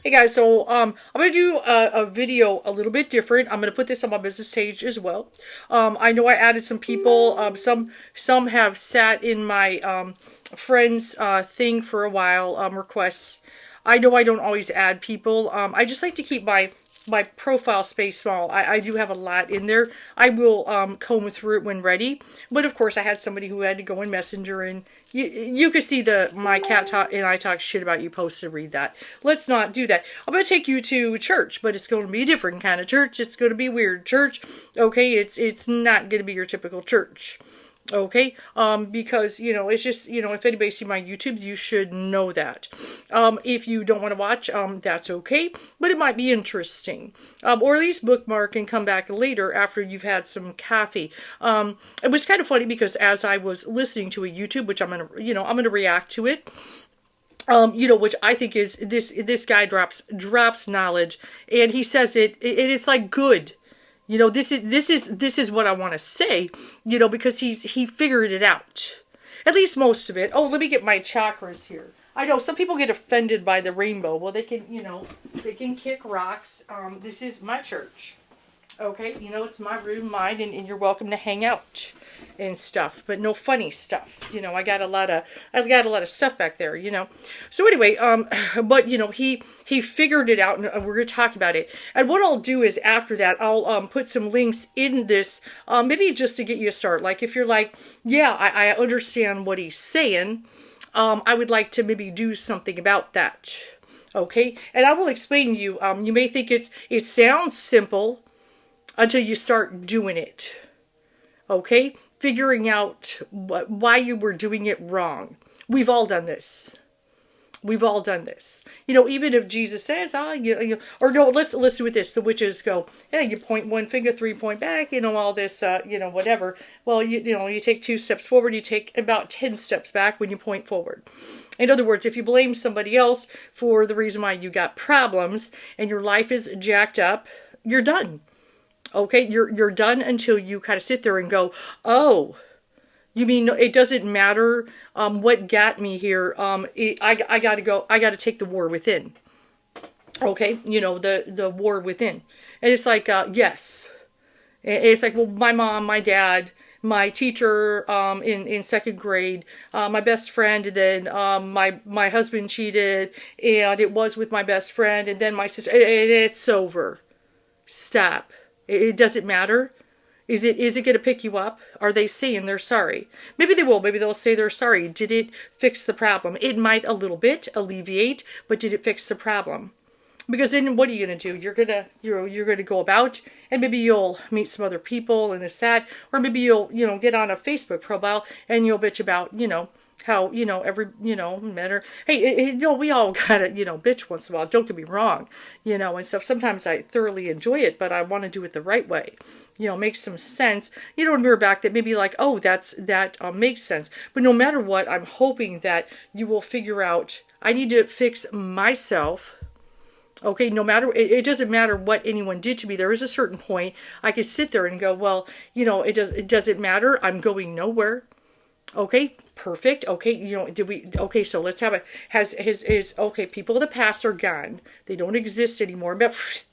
Hey guys, so I'm gonna do a video a little bit different. I'm gonna put this on my business page as well. I know I added some people. Some have sat in my friends thing for a while. Requests. I know I don't always add people. I just like to keep my profile space small. I do have a lot in there. I will comb through it when ready. But of course, I had somebody who had to go in Messenger, and you could see my cat talk and I talk shit about you post and read that. Let's not do that. I'm going to take you to church, but it's going to be a different kind of church. It's going to be weird church. Okay, it's not going to be your typical church. Okay, because, it's just, if anybody see my YouTubes, you should know that. If you don't want to watch, that's okay, but it might be interesting. Or at least bookmark and come back later after you've had some coffee. It was kind of funny because as I was listening to a YouTube, which I'm going to react to it, which I think is this guy drops knowledge, and he says it is like good. This is what I want to say, because he figured it out. At least most of it. Oh, let me get my chakras here. I know some people get offended by the rainbow. Well, they can kick rocks. This is my church. Okay, it's my room, mine, and you're welcome to hang out and stuff, but no funny stuff. I got a lot of stuff back there. So anyway, but he figured it out, and we're gonna talk about it. And what I'll do is after that, I'll put some links in this, maybe just to get you a start. Like if you're like, yeah, I understand what he's saying. I would like to maybe do something about that. Okay, and I will explain to you. You may think it sounds simple until you start doing it. Okay? Figuring out why you were doing it wrong. We've all done this. We've all done this. Even if Jesus says, or no, let's do it this. The witches go, yeah, you point one finger, 3 point back, all this, whatever. Well, you take 2 steps forward, you take about 10 steps back when you point forward. In other words, if you blame somebody else for the reason why you got problems and your life is jacked up, you're done. Okay, you're done until you kind of sit there and go, oh, you mean it doesn't matter what got me here? I got to go. I got to take the war within. Okay, the war within, and it's like yes, it's like, well, my mom, my dad, my teacher in second grade, my best friend, and then my husband cheated, and it was with my best friend, and then my sister. And it's over. Stop. It doesn't matter. Is it going to pick you up? Are they saying they're sorry? Maybe they will. Maybe they'll say they're sorry. Did it fix the problem? It might a little bit alleviate, but did it fix the problem? Because then what are you going to do? You're going to go about, and maybe you'll meet some other people and this, that, or maybe you'll, get on a Facebook profile and you'll bitch about, how, every, men are, hey, we all gotta, bitch once in a while. Don't get me wrong, and stuff. Sometimes I thoroughly enjoy it, but I want to do it the right way. Makes some sense. And mirror back that maybe like, oh, that makes sense. But no matter what, I'm hoping that you will figure out, I need to fix myself. Okay, no matter, it doesn't matter what anyone did to me. There is a certain point I could sit there and go, well, it doesn't matter. I'm going nowhere. Okay, perfect. Okay, okay, so let's have okay, people of the past are gone. They don't exist anymore.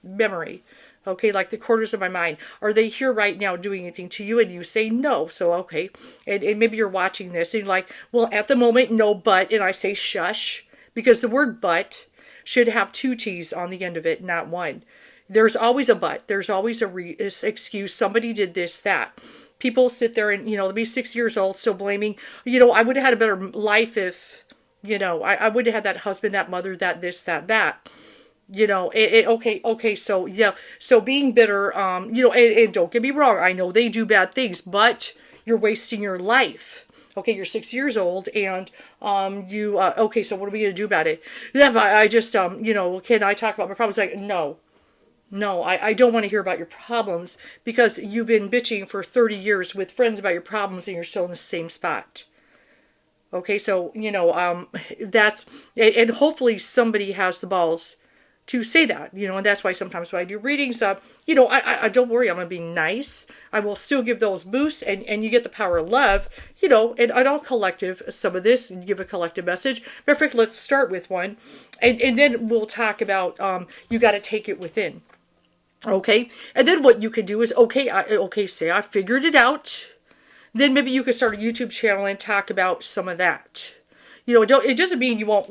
Memory. Okay, like the corners of my mind. Are they here right now doing anything to you? And you say no. So, okay. And maybe you're watching this and you're like, well, at the moment, no, but. And I say shush. Because the word but should have 2 T's on the end of it, not 1. There's always a but. There's always excuse. Somebody did this, that. People sit there and, they'll be 6 years old still blaming, I would have had a better life if, I would have had that husband, that mother, that this, that. Okay, so, yeah. So being bitter, and don't get me wrong, I know they do bad things, but you're wasting your life. Okay, you're 6 years old, and okay, so what are we going to do about it? Yeah, I just, can I talk about my problems? Like, no. No, I don't want to hear about your problems because you've been bitching for 30 years with friends about your problems and you're still in the same spot. Okay, so, that's, and hopefully somebody has the balls to say that, and that's why sometimes when I do readings, I don't worry, I'm going to be nice. I will still give those boosts, and you get the power of love, and I'll collective some of this and give a collective message. Matter of fact, let's start with one, and then we'll talk about, you got to take it within. Okay, and then what you could do is, say I figured it out. Then maybe you could start a YouTube channel and talk about some of that. It doesn't mean you won't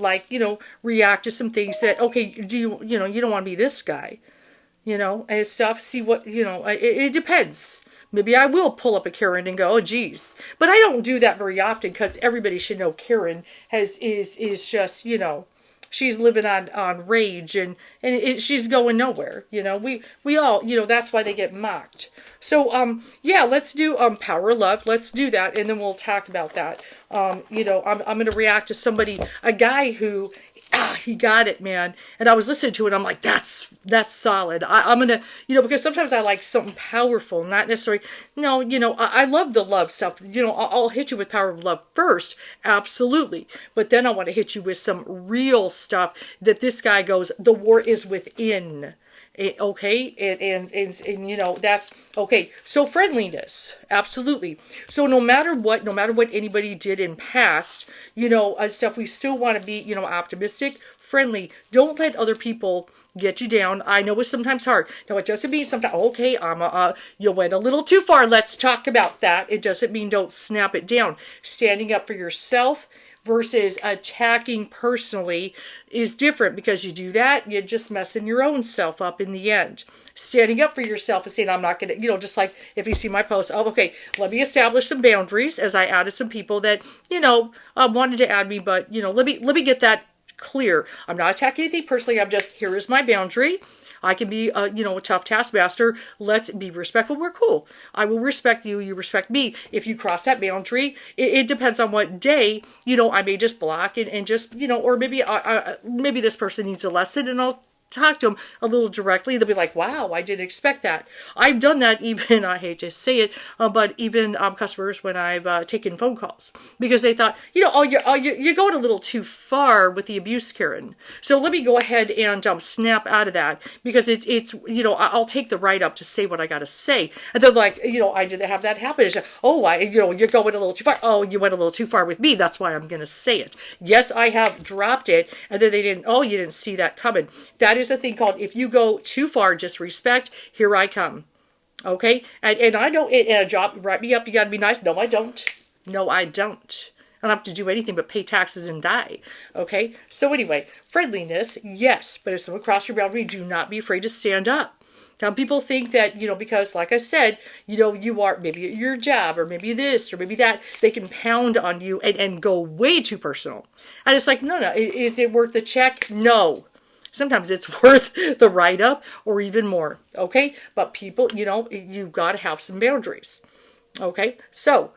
react to some things that, you don't want to be this guy, and stuff. See what, it depends. Maybe I will pull up a Karen and go, oh, geez. But I don't do that very often because everybody should know Karen is just, she's living on rage and she's going nowhere. We all, that's why they get mocked. So, let's do power love. Let's do that, and then we'll talk about that. I'm going to react to a guy who, he got it, man. And I was listening to it. I'm like, that's solid. I'm going to, because sometimes I like something powerful, not necessarily, no, I love the love stuff. I'll hit you with power of love first. Absolutely. But then I want to hit you with some real stuff that this guy goes, the war is within. Okay, and that's okay. So friendliness, absolutely. So no matter what anybody did in past, stuff, we still want to be, optimistic, friendly. Don't let other people get you down. I know it's sometimes hard. Now it doesn't mean sometimes, okay, you went a little too far. Let's talk about that. It doesn't mean don't snap it down. Standing up for yourself versus attacking personally is different, because you do that, you're just messing your own self up in the end. Standing up for yourself and saying, I'm not going to, just like if you see my post, let me establish some boundaries, as I added some people that, wanted to add me, but, let me get that clear. I'm not attacking anything personally. I'm just, here is my boundary. I can be, a tough taskmaster. Let's be respectful. We're cool. I will respect you. You respect me. If you cross that boundary, it depends on what day, I may just block and just, or maybe maybe this person needs a lesson and I'll talk to them a little directly. They'll be like, wow, I didn't expect that. I've done that even, I hate to say it, but even customers when I've taken phone calls, because they thought, you're going a little too far with the abuse, Karen. So let me go ahead and snap out of that, because it's I'll take the right up to say what I got to say. And they're like, I didn't have that happen. It's like, you're going a little too far. Oh, you went a little too far with me. That's why I'm going to say it. Yes, I have dropped it. And then they didn't, you didn't see that coming. That is a thing called, if you go too far, disrespect, here I come. Okay? And I don't, in a job, write me up, you got to be nice. No, I don't. No, I don't. I don't have to do anything but pay taxes and die. Okay? So anyway, friendliness, yes. But if someone crosses your boundary, do not be afraid to stand up. Now, people think that, because, like I said, you are maybe at your job, or maybe this, or maybe that, they can pound on you and go way too personal. And it's like, no. Is it worth the check? No. Sometimes it's worth the write-up or even more, okay? But people, you've got to have some boundaries, okay? So,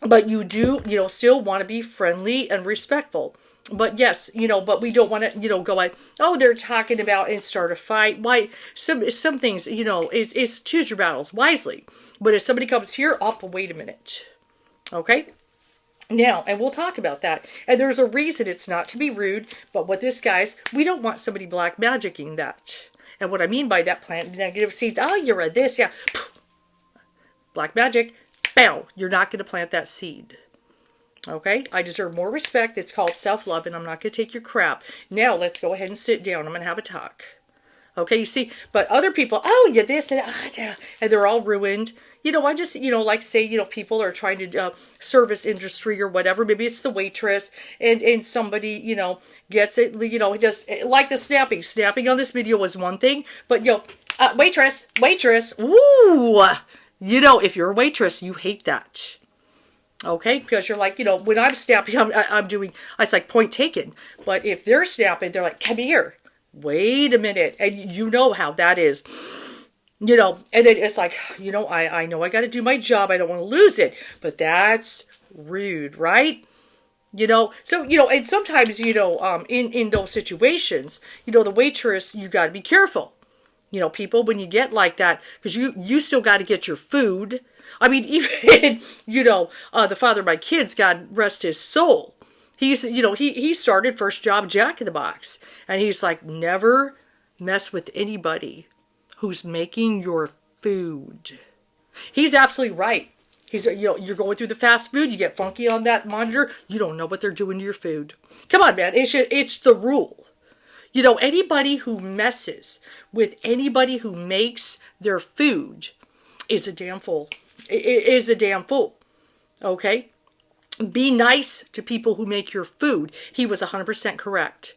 but you do, still want to be friendly and respectful. But yes, but we don't want to, go like, they're talking about and start a fight. Why? Some things, it's choose your battles wisely. But if somebody comes here, wait a minute, okay? Now, and we'll talk about that. And there's a reason it's not to be rude, but what this guy's, we don't want somebody black magicking that. And what I mean by that, plant negative seeds. You're a this, yeah. Black magic, bam, you're not going to plant that seed. Okay? I deserve more respect. It's called self-love, and I'm not going to take your crap. Now, let's go ahead and sit down. I'm going to have a talk. Okay, you see, but other people, you're this and and they're all ruined. I just, like say, people are trying to service industry or whatever. Maybe it's the waitress and somebody, gets it, just like the snapping. Snapping on this video was one thing, but, waitress, ooh, if you're a waitress, you hate that. Okay, because you're like, when I'm snapping, I'm doing, it's like point taken. But if they're snapping, they're like, come here. Wait a minute. And you know how that is. And then it's like, I know I got to do my job. I don't want to lose it. But that's rude, right? So, and sometimes, in those situations, the waitress, you got to be careful. People, when you get like that, because you still got to get your food. I mean, even, the father of my kids, God rest his soul. He's, he started first job Jack in the Box. And he's like, never mess with anybody who's making your food. He's absolutely right. He's, you're going through the fast food, you get funky on that monitor, you don't know what they're doing to your food. Come on, man, it's the rule. Anybody who messes with anybody who makes their food is a damn fool. It is a damn fool. Okay? Be nice to people who make your food. He was 100% correct.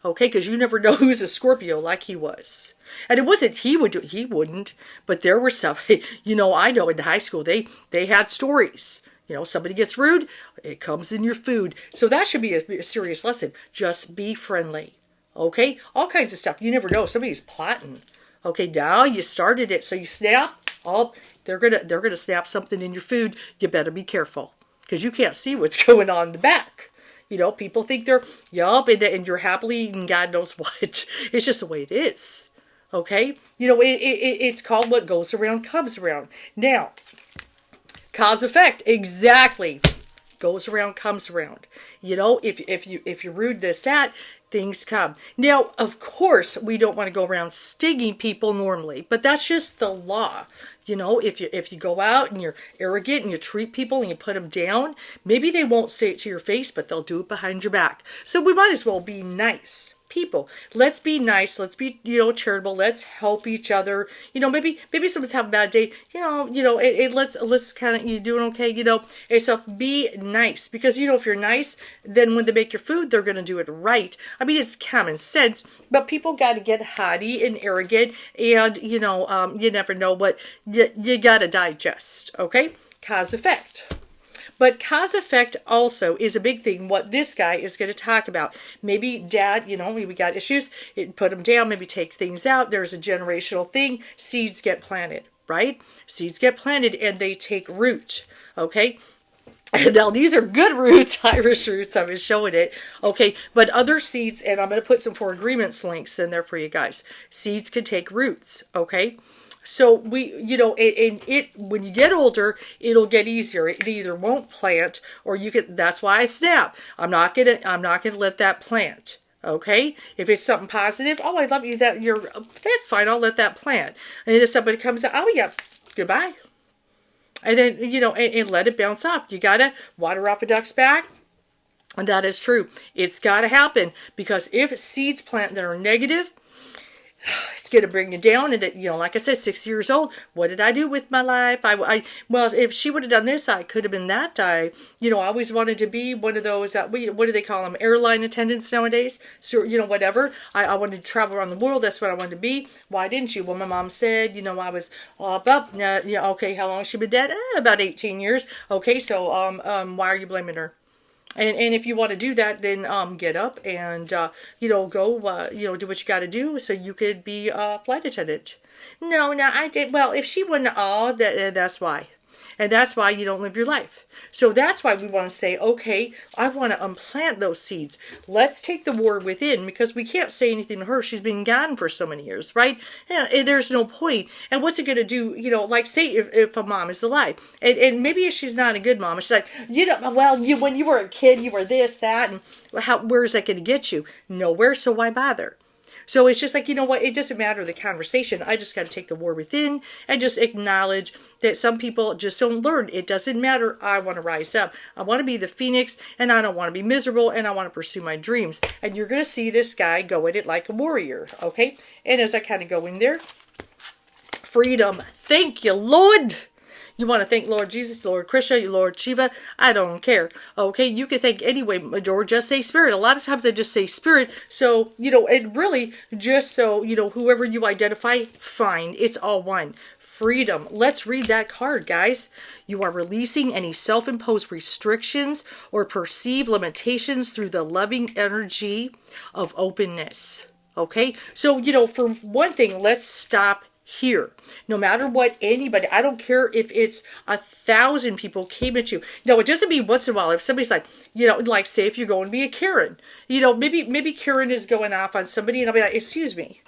Okay? Because you never know who's a Scorpio like he was. And it wasn't he wouldn't, but there were some, I know in high school, they had stories. Somebody gets rude, it comes in your food. So that should be a serious lesson. Just be friendly. Okay? All kinds of stuff. You never know. Somebody's plotting. Okay, now you started it. So you snap. Oh, they're gonna snap something in your food. You better be careful. Because you can't see what's going on in the back. People think they're, and you're happily eating God knows what. It's just the way it is. Okay? It's called what goes around comes around. Now, cause effect. Exactly. Goes around comes around. If you rude this, that, things come. Now, of course, we don't want to go around stinging people normally, but that's just the law. If you go out and you're arrogant and you treat people and you put them down, maybe they won't say it to your face, but they'll do it behind your back. So we might as well be nice people. Let's be nice. Let's be, charitable. Let's help each other. Maybe someone's having a bad day. Let's kind of, you doing okay? And so be nice, because if you're nice, then when they make your food, they're going to do it right. I mean, it's common sense, but people got to get haughty and arrogant, and you never know what you got to digest. Okay, cause effect. But cause effect also is a big thing, what this guy is going to talk about. Maybe dad, we got issues, put them down, maybe take things out. There's a generational thing. Seeds get planted, right? Seeds get planted and they take root, okay? Now, these are good roots, Irish roots. I was showing it. Okay, but other seeds, and I'm going to put some For Agreements links in there for you guys. Seeds can take roots, okay? So we, when you get older, it'll get easier. It either won't plant, or that's why I snap. I'm not gonna let that plant. Okay? If it's something positive, oh, I love you, that's fine, I'll let that plant. And if somebody comes out, oh yeah, goodbye. And then, and let it bounce off. You gotta water off a duck's back. And that is true. It's gotta happen, because if seeds plant that are negative, it's going to bring you down. And that, like I said, 6 years old, what did I do with my life? Well, if she would have done this, I could have been that. I always wanted to be one of those, what do they call them? Airline attendants nowadays. So, whatever. I wanted to travel around the world. That's what I wanted to be. Why didn't you? Well, my mom said, I was up. Okay, how long has she been dead? About 18 years. Okay, so, why are you blaming her? And if you want to do that, then get up and, go, do what you got to do so you could be a flight attendant. No, I did. Well, if she wouldn't, that's why. And that's why you don't live your life. So that's why we want to say, okay, I want to unplant those seeds. Let's take the war within, because we can't say anything to her. She's been gone for so many years, right? Yeah, there's no point. And what's it going to do, like say if a mom is alive, and maybe she's not a good mom. She's like, when you were a kid, you were this, that, and where is that going to get you? Nowhere, so why bother? So it's just like, it doesn't matter the conversation. I just got to take the war within and just acknowledge that some people just don't learn. It doesn't matter. I want to rise up. I want to be the phoenix, and I don't want to be miserable, and I want to pursue my dreams. And you're going to see this guy go at it like a warrior, okay? And as I kind of go in there, freedom. Thank you, Lord. You want to thank Lord Jesus, Lord Krishna, Lord Shiva, I don't care. Okay, you can thank anyway, or just say spirit. A lot of times I just say spirit, so, and really, just so, whoever you identify, fine, it's all one. Freedom. Let's read that card, guys. You are releasing any self-imposed restrictions or perceived limitations through the loving energy of openness. Okay, so, for one thing, let's stop here. No matter what anybody, I don't care if it's 1,000 people came at you. No, it doesn't mean once in a while if somebody's like, like say if you're going to be a Karen, maybe Karen is going off on somebody and I'll be like, excuse me,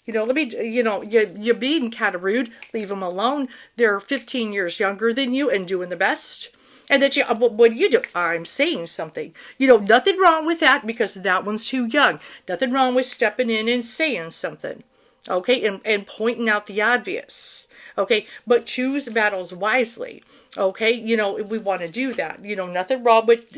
let me, you're being kind of rude. Leave them alone. They're 15 years younger than you and doing the best. And then what do you do? I'm saying something. Nothing wrong with that because that one's too young. Nothing wrong with stepping in and saying something. Okay, and pointing out the obvious. Okay, but choose battles wisely. Okay, if we want to do that. Nothing wrong with,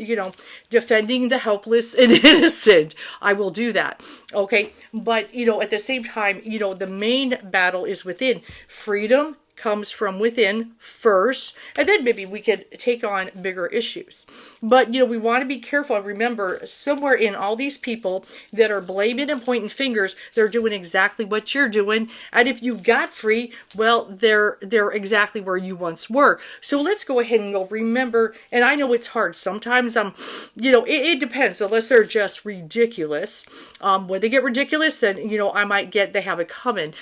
defending the helpless and innocent. I will do that. Okay, but, at the same time, the main battle is within. Freedom comes from within first, and then maybe we could take on bigger issues. But, we want to be careful and remember somewhere in all these people that are blaming and pointing fingers, they're doing exactly what you're doing. And if you got free, well, they're exactly where you once were. So let's go ahead and go remember, and I know it's hard. Sometimes it depends, unless they're just ridiculous. When they get ridiculous, then, I might get they have it coming.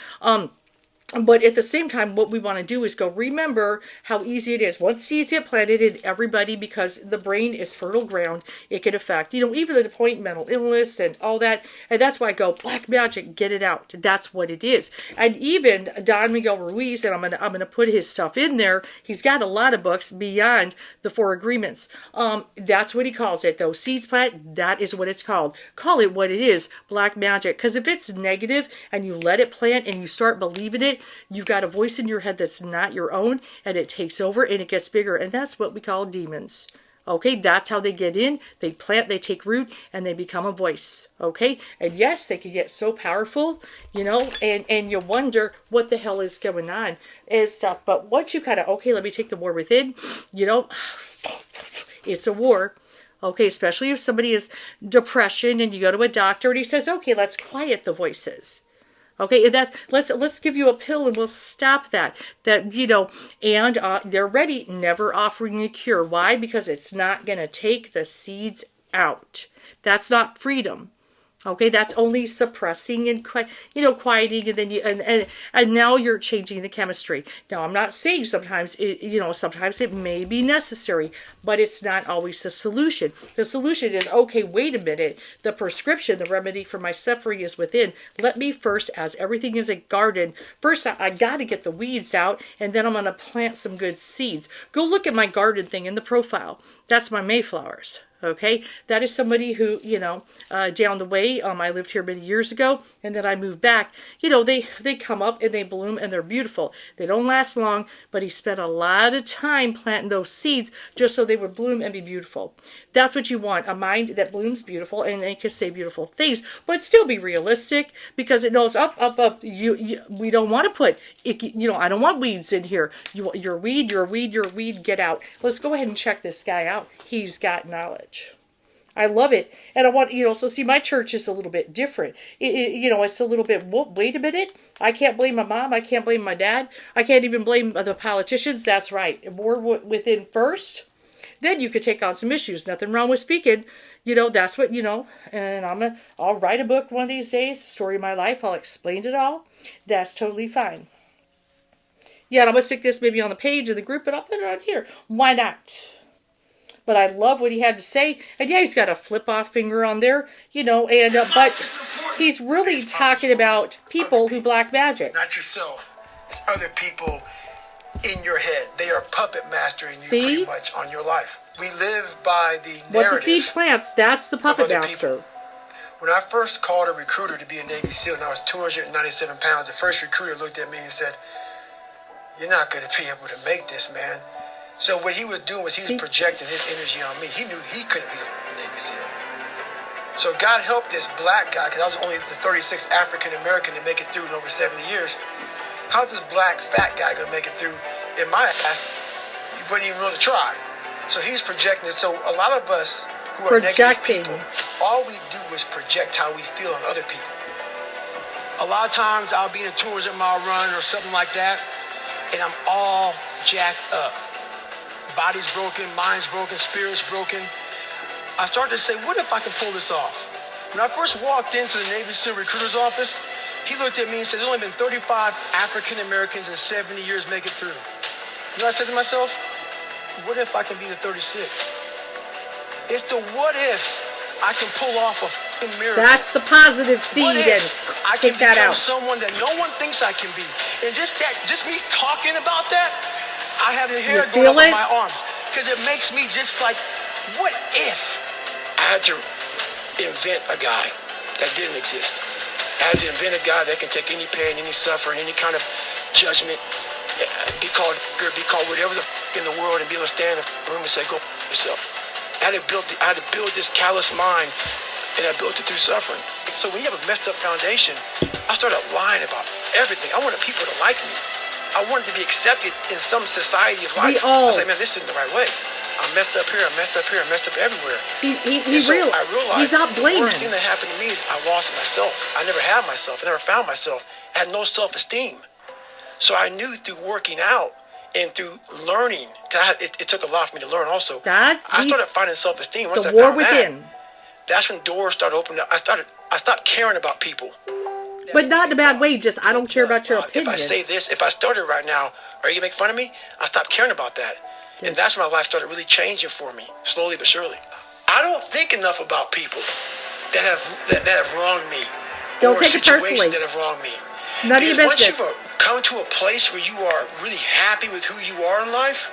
But at the same time, what we want to do is go remember how easy it is. Once seeds get planted in everybody, because the brain is fertile ground, it can affect, even to the point mental illness and all that. And that's why I go, black magic, get it out. That's what it is. And even Don Miguel Ruiz, and I'm gonna put his stuff in there. He's got a lot of books beyond the 4 agreements. That's what he calls it, though. Seeds plant, that is what it's called. Call it what it is, black magic. Because if it's negative and you let it plant and you start believing it, you've got a voice in your head that's not your own, and it takes over and it gets bigger, and that's what we call demons. Okay, that's how they get in. They plant, they take root, and they become a voice. Okay, and yes, they can get so powerful, and you wonder what the hell is going on and stuff. But once you kind of, okay, let me take the war within, it's a war. Okay, especially if somebody is depression and you go to a doctor and he says, okay, let's quiet the voices. Okay, let's give you a pill and we'll stop that. And they're ready, never offering a cure. Why? Because it's not going to take the seeds out. That's not freedom. Okay, that's only suppressing and quieting, and then and now you're changing the chemistry. Now, I'm not saying sometimes it may be necessary, but it's not always the solution. The solution is, okay, wait a minute. The prescription, the remedy for my suffering is within. Let me first, as everything is a garden, first I got to get the weeds out, and then I'm going to plant some good seeds. Go look at my garden thing in the profile. That's my Mayflowers. Okay, that is somebody who, down the way, I lived here many years ago, and then I moved back. They come up and they bloom and they're beautiful. They don't last long, but he spent a lot of time planting those seeds just so they would bloom and be beautiful. That's what you want, a mind that blooms beautiful and they can say beautiful things, but still be realistic, because it knows up. We don't want to put, I don't want weeds in here. Your weed, get out. Let's go ahead and check this guy out. He's got knowledge. I love it. And I want, so see, my church is a little bit different. It's a little bit, wait a minute. I can't blame my mom. I can't blame my dad. I can't even blame the politicians. That's right. War within first. Then you could take on some issues. Nothing wrong with speaking. That's what, and I'll write a book one of these days, story of my life. I'll explain it all. That's totally fine. Yeah, and I'm going to stick this maybe on the page of the group, and I'll put it on here. Why not? But I love what he had to say. And yeah, he's got a flip-off finger on there, but he's really talking about people who black magic. Not yourself. It's other people in your head. They are puppet mastering you pretty much on your life. We live by the narrative. Once the seed plants, that's the puppet master. People. When I first called a recruiter to be a Navy SEAL and I was 297 pounds, the first recruiter looked at me and said, "You're not going to be able to make this, man." So what he was doing was he was projecting his energy on me. He knew he couldn't be a Navy SEAL. So God helped this black guy, because I was only the 36th African American to make it through in over 70 years. How's this black fat guy going to make it through in my ass? He wouldn't even want to try. So he's projecting it. So a lot of us who are negative people, all we do is project how we feel on other people. A lot of times I'll be in a 200-mile run or something like that, and I'm all jacked up. Body's broken, mind's broken, spirit's broken. I started to say, what if I can pull this off? When I first walked into the Navy SEAL recruiter's office, he looked at me and said, there's only been 35 African Americans in 70 years make it through. You know what I said to myself? What if I can be the 36th? It's the what if I can pull off a f***ing miracle. That's the positive seed, and I can become someone that no one thinks I can be. And just me talking about that, I have the hair going up on my arms. Because it makes me just like, what if? I had to invent a guy that didn't exist. I had to invent a guy that can take any pain, any suffering, any kind of judgment, be called whatever the in the world, and be able to stand in a room and say, go yourself. I had to build this callous mind, and I built it through suffering. So when you have a messed up foundation, I started lying about everything. I wanted people to like me. I wanted to be accepted in some society of life. I was like, man, this isn't the right way. I'm messed up here, I'm messed up here, I'm messed up everywhere. I realized he's not blaming. The worst thing that happened to me is I lost myself. I never had myself. I never found myself. I had no self-esteem. So I knew through working out and through learning, it took a lot for me to learn also. I started finding self-esteem. Once I found within. That's when doors started opening up. I stopped caring about people. But not in a bad way, just I don't care about your opinion. If I say this, if I started right now, are you going to make fun of me? I stopped caring about that. And that's when my life started really changing for me, slowly but surely. I don't think enough about people that have wronged me. Don't take it personally. Situations that have wronged me. It's none of your business. Once you've come to a place where you are really happy with who you are in life,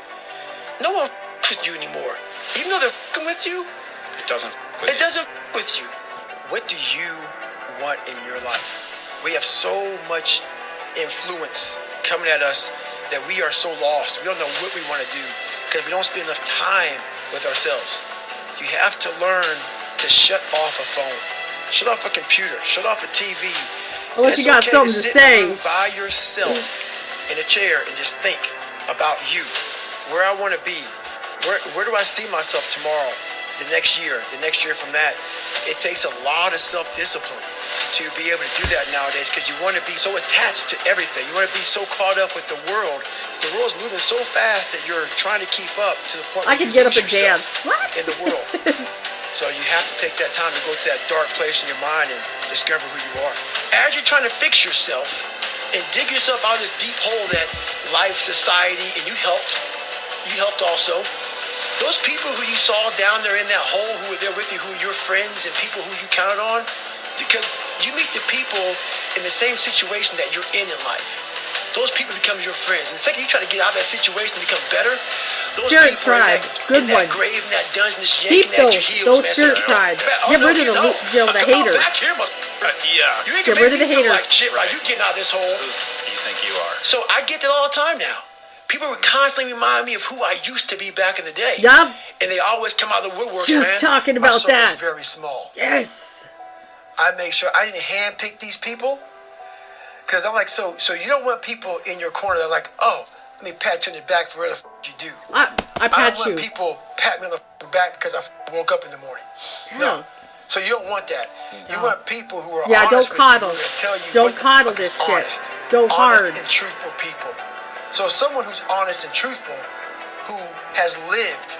no one with you anymore. Even though they're with you, it doesn't with you. What do you want in your life? We have so much influence coming at us that we are so lost. We don't know what we want to do because we don't spend enough time with ourselves. You have to learn to shut off a phone, shut off a computer, shut off a TV. Unless you got something to say. By yourself in a chair and just think about you, where I want to be, where do I see myself tomorrow, the next year from that. It takes a lot of self-discipline to be able to do that nowadays because you want to be so attached to everything. You want to be so caught up with the world. The world's moving so fast that you're trying to keep up to the point where I can get up and dance in the world. So you have to take that time to go to that dark place in your mind and discover who you are. As you're trying to fix yourself and dig yourself out of this deep hole that life, society, and you helped also. Those people who you saw down there in that hole who were there with you, who are your friends and people who you counted on, because you meet the people in the same situation that you're in life. Those people become your friends. And the second you try to get out of that situation and become better, those Spirit people tribe, in that grave, in that dungeon, just yanking at your heels. Those spirit tribes. Get rid of the haters. You ain't get rid of the haters. Like shit, right? You getting out of this hole. Who do you think you are? So I get that all the time now. People would constantly remind me of who I used to be back in the day. Yup. And they always come out of the woodworks, Just man. talking about My soul that. is very small. Yes. I make sure I didn't handpick these people. Because I'm like, so you don't want people in your corner that are like, oh, let me pat you on the back for whatever the you do. I pat don't want people pat me on the back because I woke up in the morning. No. So you don't want that. You want people who are honest don't coddle. with you, who tell you don't coddle what this shit. Honest. Go hard. Honest and truthful people. So someone who's honest and truthful, who has lived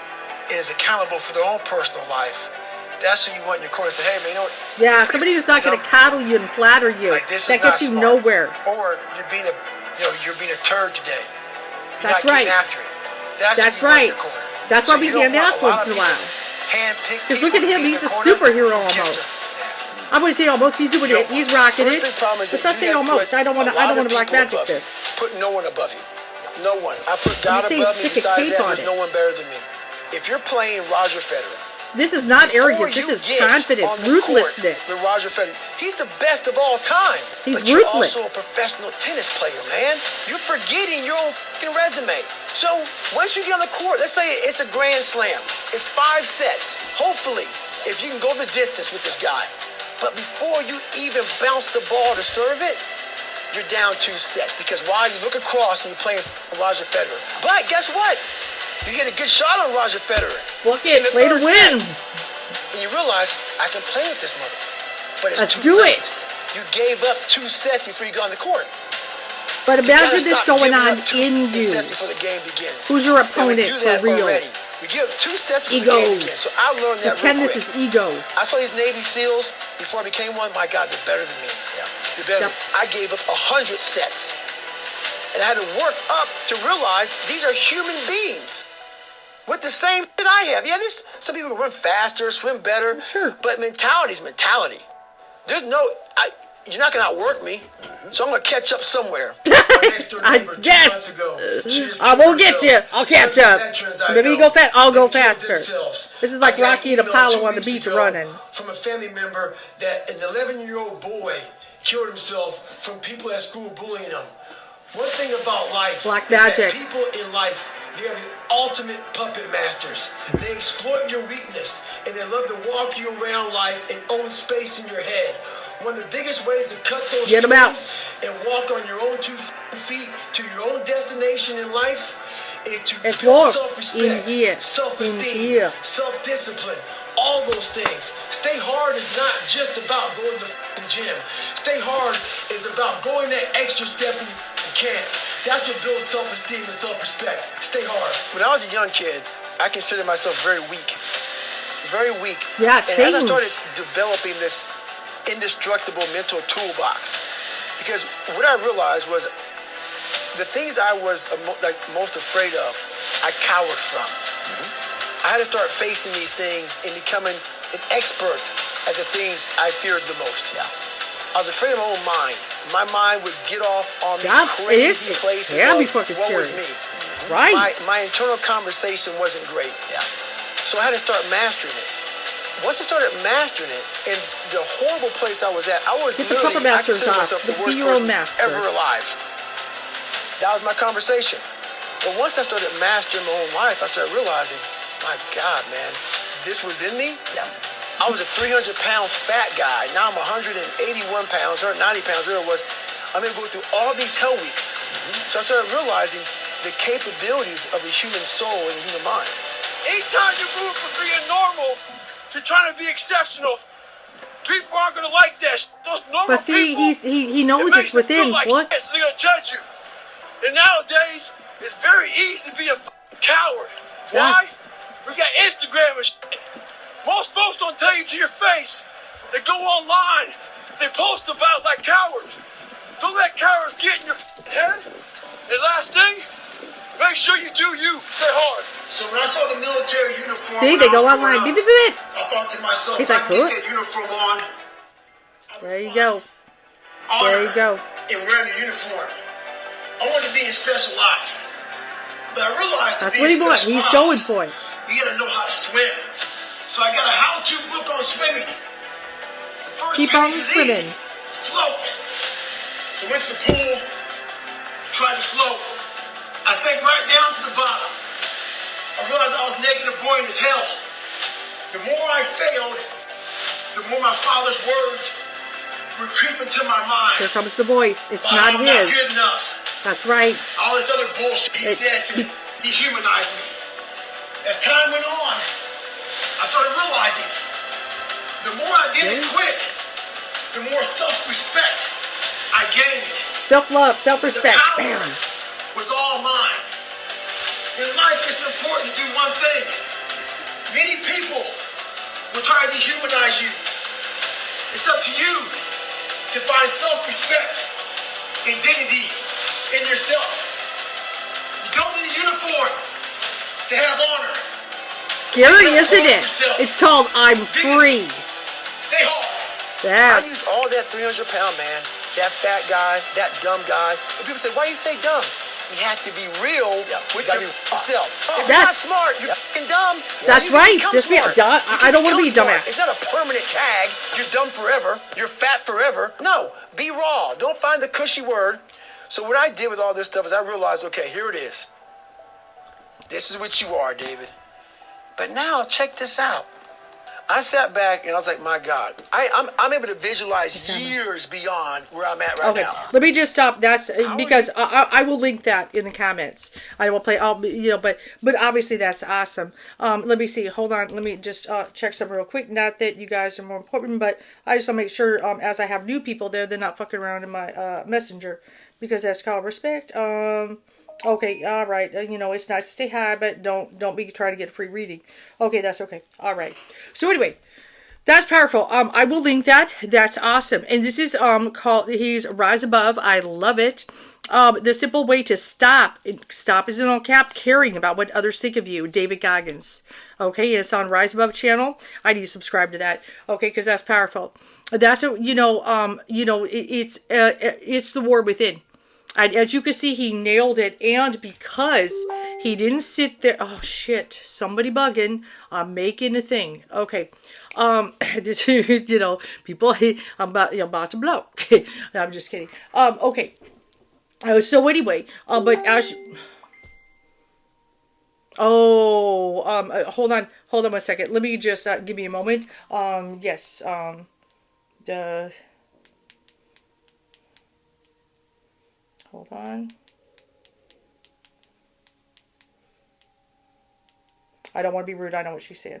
and is accountable for their own personal life, that's who you want in your corner. Say, hey man, you know what? Yeah, somebody who's not going to coddle you and flatter you. Like, that gets you nowhere. Or you're being a turd today. You're That's not right. getting after it. That's right. That's why we hand ass once in a while. Because look at him, he's a superhero almost. I wouldn't say almost. He's doing it. He's rocking it. Let's not say almost. I don't want to black magic this. Put no one above you. No one. I put God above me. Besides that, there's no one better than me. If you're playing Roger Federer, this is not arrogance. This is confidence, ruthlessness. With Roger Federer, he's the best of all time. He's but you're ruthless. also a professional tennis player, man. You're forgetting your own fucking resume. So once you get on the court, let's say it's a grand slam. It's 5 sets. Hopefully, if you can go the distance with this guy. But before you even bounce the ball to serve it, you're down 2 sets. Because while you look across and you're playing Roger Federer. But guess what? You get a good shot on Roger Federer. Fuck it, play to win. And you realize, I can play with this mother. But it's Let's do it. You gave up 2 sets before you got on the court. But imagine this going on in you. Sets before the game begins. Who's your opponent for real? Already. We give up 2 sets before the game begins. So I learned that real quick. Tennis is ego. I saw these Navy SEALs before I became one. My God, they're better than me. Yeah. They're better than me. I gave up 100 sets. And I had to work up to realize these are human beings with the same that I have. Yeah, there's some people who run faster, swim better. Sure. But mentality is mentality. There's no... you're not gonna outwork me, so I'm gonna catch up somewhere. My next door neighbor, 2 Yes. months ago, she just I killed won't get you. herself. I'll catch Tons of up. veterans I Maybe you know go fast. I'll go that killed faster. themselves. This is like I got an Rocky and email Apollo 2 on the weeks beach ago running. from a family member that an 11-year-old boy killed himself from people at school bullying him. One thing about life Black is that magic. people in life, they are the ultimate puppet masters. They exploit your weakness, and they love to walk you around life and own space in your head. One of the biggest ways to cut those Get 'em out. strings and walk on your own 2 feet to your own destination in life is to It's build war. self-respect, In here. In self-esteem, here. self-discipline, all those things. Stay hard is not just about going to the gym. Stay hard is about going that extra step you can. That's what builds self-esteem and self-respect. Stay hard. When I was a young kid, I considered myself very weak. Very weak. Yeah, and as I change. started developing this indestructible mental toolbox, because what I realized was the things I was most afraid of, I cowered from. I had to start facing these things and becoming an expert at the things I feared the most. Yeah. I was afraid of my own mind. My mind would get off on these Yeah, crazy places. Yeah, be of fucking what was scary. me. Right. My internal conversation wasn't great. Yeah. So I had to start mastering it. Once I started mastering it, in the horrible place I was at, I was Get the literally, puppet I masters consider off. myself the Be worst your own person master. ever alive. That was my conversation. But once I started mastering my own life, I started realizing, my God, man, this was in me. Yeah. I was a 300-pound fat guy. Now I'm 181 pounds, 190 pounds, whatever it was. I'm able to go through all these hell weeks. So I started realizing the capabilities of the human soul and the human mind. Anytime you move from being normal to trying to be exceptional, people aren't going to like that. Those normal But see, people, he knows it makes it's them feel within. like What? shit, so they're going to judge you. And nowadays, it's very easy to be a coward. Yeah. Why? We got Instagram and shit. Most folks don't tell you to your face. They go online. They post about like cowards. Don't let cowards get in your head. And last thing, make sure you do you. Stay hard. So when I saw the military uniform, See, when they I go was online. growing Beep, up, beep, beep. I thought to myself, He's if like, I get "What?" that uniform on, There you go. There you go. in wearing the uniform. I wanted to be in special ops. But I realized That's to what be he in wants. special He's ops, going for it. you gotta know how to swim. So I got a how-to book on swimming. The first Keep page on is swimming. easy. Float. So went to the pool, tried to float. I sank right down to the bottom. I realized I was negative brain as hell. The more I failed, the more my father's words were creeping to my mind. Here comes the voice. It's Like, not I'm not his. good enough. That's right. All this other bullshit he said to me dehumanized me. As time went on, I started realizing the more I didn't quit, the more self-respect I gained. Self-love, The self-respect. power Bam. was all mine. In life, it's important to do one thing. Many people will try to dehumanize you. It's up to you to find self-respect, identity in yourself. You don't need a uniform to have honor. Scary, isn't it? It's called I'm Free. Stay hard. Yeah. I used all that 300-pound man, that fat guy, that dumb guy. And people say, why you say dumb? You have to be real with yourself. If you're not That's- smart, you're fucking dumb. That's You can right. become Just be a smart. dumb- You I don't wanna become be a smart. dumbass. It's not a permanent tag. You're dumb forever. You're fat forever. No, be raw. Don't find the cushy word. So what I did with all this stuff is I realized, okay, here it is. This is what you are, David. But now check this out. I sat back and I was like, my God, I'm able to visualize years beyond where I'm at right Okay, now. let me just stop. That's are because I will link that in the comments. I will play. But obviously that's awesome. Let me see. Hold on. Let me just check something real quick. Not that you guys are more important, but I just want to make sure as I have new people there, they're not fucking around in my messenger because that's called respect. Okay, all right. It's nice to say hi, but don't be trying to get free reading. Okay, that's okay. All right. So anyway, that's powerful. I will link that. That's awesome. And this is called. He's Rise Above. I love it. The simple way to stop is in all caps, caring about what others think of you. David Goggins. Okay, it's on Rise Above channel. I need to subscribe to that. Okay, because that's powerful. That's what, it's the war within. And as you can see, he nailed it. And because he didn't sit there, oh shit, somebody bugging, I'm making a thing. Okay. This, people, I'm about to blow. Okay. I'm just kidding. Okay. So anyway, but as, hold on 1 second. Let me just, give me a moment. Yes, hold on. I don't want to be rude. I know what she's saying.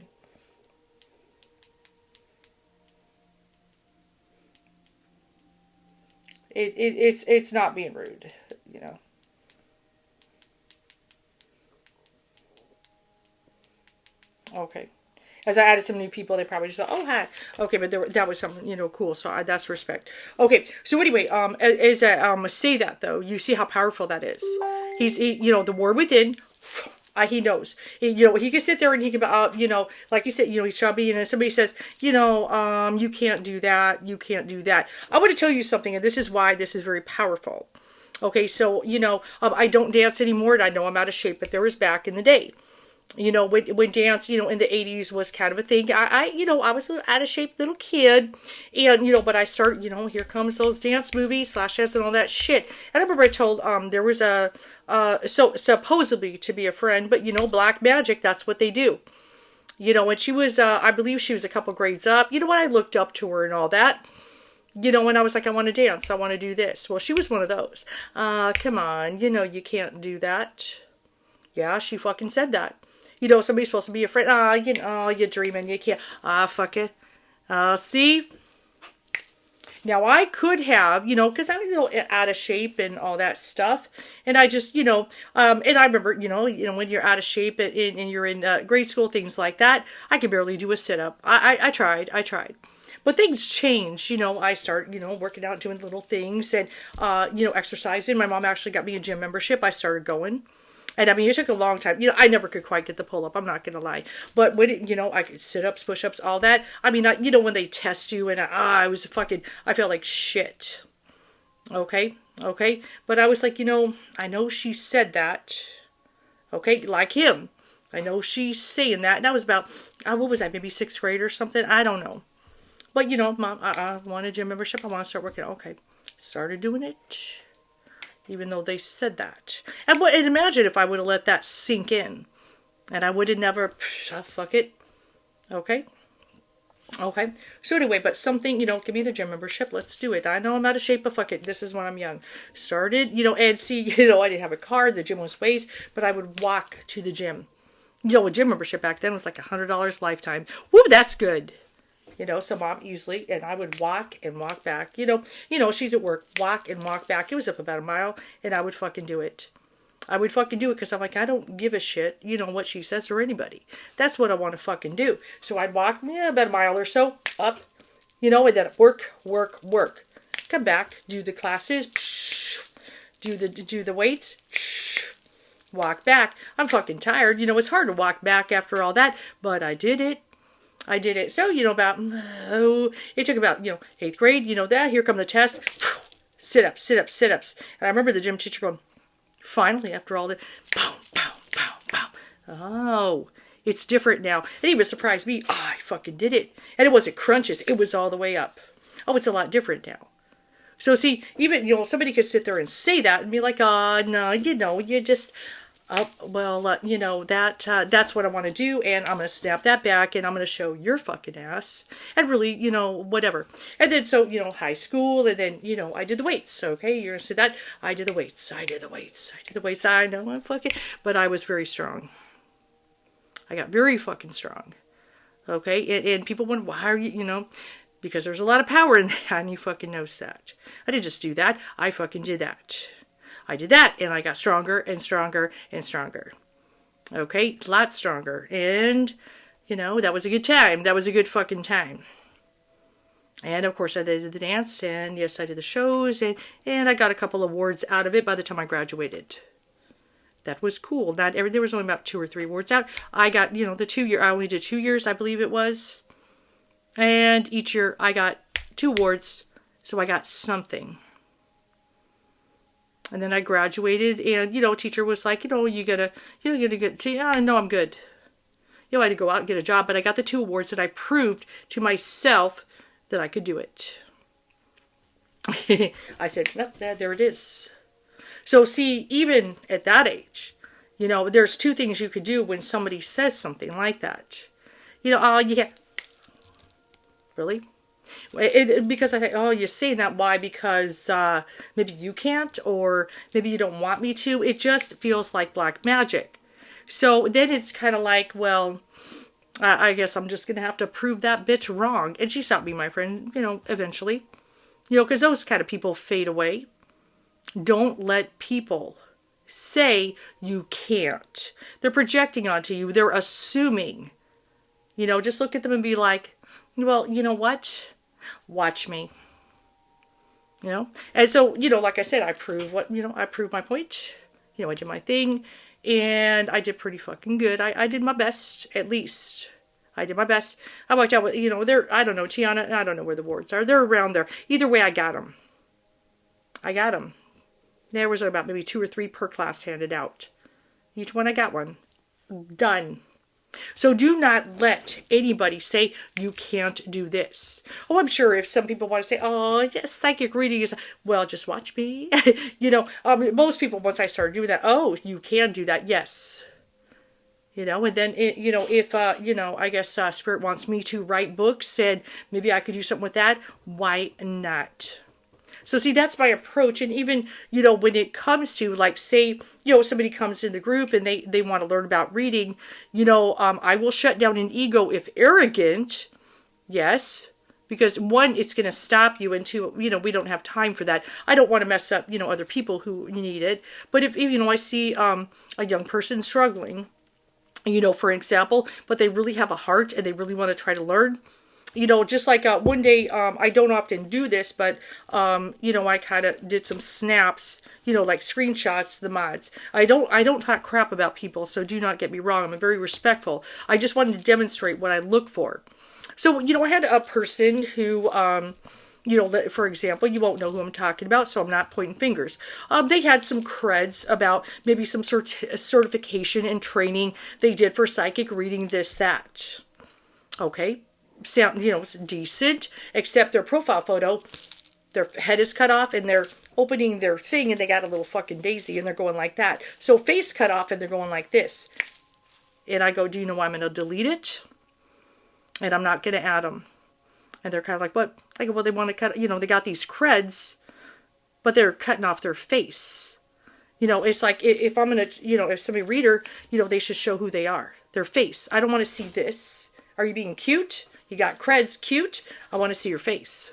It's not being rude, Okay. As I added some new people, they probably just thought, oh, hi. Okay, but that was something, cool. So that's respect. Okay, so anyway, as I say that, though, you see how powerful that is. The war within, he knows. He can sit there and he can, like you said, he's chubby, and somebody says, you can't do that, you can't do that. I want to tell you something, and this is why this is very powerful. Okay, so, I don't dance anymore, and I know I'm out of shape, but there was back in the day. When dance, in the 80s was kind of a thing. I was an out of shape little kid, and, but I started, here comes those dance movies, Flashdance and all that shit. And I remember I told, there was so supposedly to be a friend, but, black magic, that's what they do. When she was, I believe she was a couple grades up, when I looked up to her and all that, when I was like, I want to dance, I want to do this. Well, she was one of those. Come on, you can't do that. Yeah, she fucking said that. Somebody's supposed to be a friend. You're dreaming. You can't. Fuck it. See? Now, I could have, because I'm out of shape and all that stuff. And I just, and I remember, when you're out of shape and you're in grade school, things like that, I could barely do a sit-up. I tried. But things changed, I started, working out, doing little things and, exercising. My mom actually got me a gym membership. I started going. And I mean, it took a long time. I never could quite get the pull up. I'm not going to lie. But when I could sit ups, push ups, all that. I mean, when they test you and I felt like shit. Okay. But I was like, I know she said that. Okay. Like him. I know she's saying that. And I was about, what was that? Maybe 6th grade or something. I don't know. But, Mom, I want a gym membership. I want to start working. Okay. Started doing it. Even though they said that. And imagine if I would have let that sink in. And I would have never, fuck it. Okay. So anyway, but something, give me the gym membership. Let's do it. I know I'm out of shape, but fuck it. This is when I'm young. Started, and see, I didn't have a car. The gym was waste. But I would walk to the gym. A gym membership back then was like $100 lifetime. Woo, that's good. So Mom usually, and I would walk and walk back. She's at work, walk and walk back. It was up about a mile, and I would fucking do it. Because I'm like, I don't give a shit, what she says or anybody. That's what I want to fucking do. So I'd walk, about a mile or so, up, and then work. Come back, do the classes, do the weights, walk back. I'm fucking tired. It's hard to walk back after all that, but I did it. So, it took about, 8th grade, here come the tests. Sit-ups. And I remember the gym teacher going, finally, after all that, pow. Oh, it's different now. And he was surprised me. Oh, I fucking did it. And it wasn't crunches. It was all the way up. Oh, it's a lot different now. So, see, even, somebody could sit there and say that and be like, no, you just... that's what I want to do, and I'm going to snap that back, and I'm going to show your fucking ass, and really, whatever. And then, so, high school, and then, I did the weights, okay? You're going to say that? I did the weights. I know I'm fucking, but I was very strong. I got very fucking strong, okay? And people wonder, why are you, because there's a lot of power in that, and you fucking know that. I didn't just do that, I fucking did that. I did that, and I got stronger and stronger and stronger. Okay, a lot stronger. And, that was a good time. That was a good fucking time. And, of course, I did the dance, and, yes, I did the shows, and I got a couple awards out of it by the time I graduated. That was cool. There was only about 2 or 3 awards out. I got, the 2 year, I only did 2 years, I believe it was. And each year I got 2 awards, so I got something. And then I graduated, and, teacher was like, you gotta get, see, I know I'm good. I had to go out and get a job, but I got the 2 awards, and I proved to myself that I could do it. I said, nope, there it is. So see, even at that age, there's 2 things you could do when somebody says something like that. Oh, yeah. Really? Because I think, oh, you're saying that. Why? Because maybe you can't, or maybe you don't want me to. It just feels like black magic. So then it's kind of like, well, I guess I'm just going to have to prove that bitch wrong. And she stopped being my friend, eventually. Because those kind of people fade away. Don't let people say you can't. They're projecting onto you. They're assuming. Just look at them and be like, well, you know what? Watch me. And so, like I said, I proved my point. I did my thing, and I did pretty fucking good. I did my best, at least. I did my best. I walked out with, I don't know, Tiana, I don't know where the awards are. They're around there. Either way, I got them. There was about maybe 2 or 3 per class handed out. Each one I got one. Done. So do not let anybody say you can't do this. Oh, I'm sure if some people want to say, oh, yes, psychic reading is, well, just watch me. Most people, once I started doing that, oh, you can do that. Yes. And then, if, I guess Spirit wants me to write books and maybe I could do something with that, why not? So see, that's my approach. And even, when it comes to, like, say, somebody comes in the group and they want to learn about reading, I will shut down an ego if arrogant. Yes. Because 1, it's going to stop you, and 2, we don't have time for that. I don't want to mess up, other people who need it. But if, I see a young person struggling, for example, but they really have a heart and they really want to try to learn, just like one day, I don't often do this, but, I kind of did some snaps, like screenshots, the mods. I don't talk crap about people, so do not get me wrong. I'm very respectful. I just wanted to demonstrate what I look for. So, I had a person who, for example, you won't know who I'm talking about, so I'm not pointing fingers. They had some creds about maybe some certification and training they did for psychic reading, this, that. Okay. Sound, it's decent, except their profile photo, their head is cut off and they're opening their thing and they got a little fucking daisy and they're going like that. So face cut off and they're going like this. And I go, do you know why I'm going to delete it? And I'm not going to add them. And they're kind of like, what? I go, well, they want to cut, they got these creds, but they're cutting off their face. It's like, if I'm going to, if somebody reader, they should show who they are, their face. I don't want to see this. Are you being cute? You got creds, cute. I want to see your face.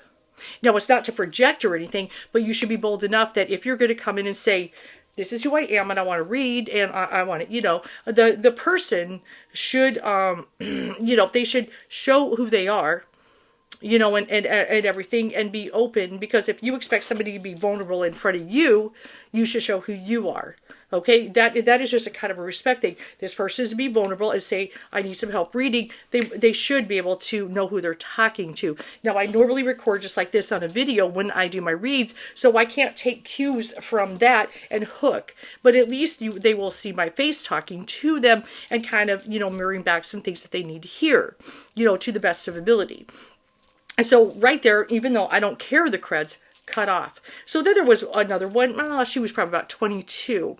Now, it's not to project or anything, but you should be bold enough that if you're going to come in and say, this is who I am and I want to read and I want to, the person should, they should show who they are, and everything, and be open, because if you expect somebody to be vulnerable in front of you, you should show who you are. Okay, that is just a kind of a respect thing. This person is to be vulnerable and say, I need some help reading. They should be able to know who they're talking to. Now, I normally record just like this on a video when I do my reads, so I can't take cues from that and hook. But at least they will see my face talking to them and kind of, mirroring back some things that they need to hear, to the best of ability. And so right there, even though I don't care the creds, cut off. So then there was another one. She was probably about 22.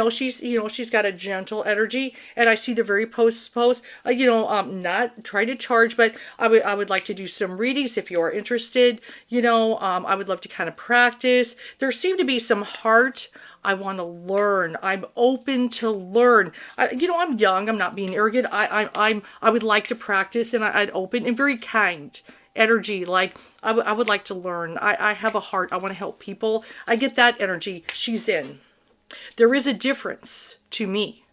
She's got a gentle energy, and I see the very post, not trying to charge, but I would like to do some readings if you are interested. I would love to kind of practice. There seemed to be some heart. I want to learn. I'm open to learn. I'm young. I'm not being arrogant. I would like to practice, and I'd open and very kind energy. Like I would like to learn. I have a heart. I want to help people. I get that energy. She's in. There is a difference to me.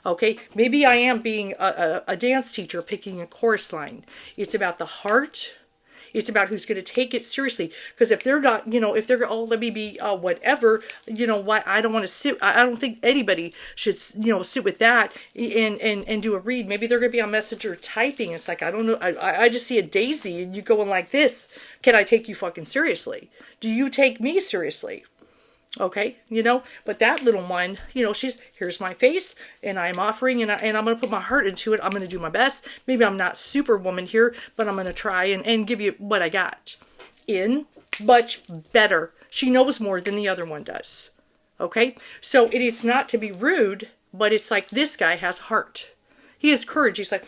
Okay, maybe I am being a dance teacher picking a chorus line. It's about the heart. It's about who's going to take it seriously. Because if they're not, if they're, oh, let me be whatever, why I don't want to sit. I don't think anybody should, sit with that and do a read. Maybe they're going to be on Messenger typing. It's like, I don't know. I just see a daisy and you going like this. Can I take you fucking seriously? Do you take me seriously? Okay, but that little one, here's my face, and I'm offering, and I'm going to put my heart into it. I'm going to do my best. Maybe I'm not superwoman here, but I'm going to try and give you what I got. In much better. She knows more than the other one does. Okay, so it's not to be rude, but it's like this guy has heart. He has courage. He's like,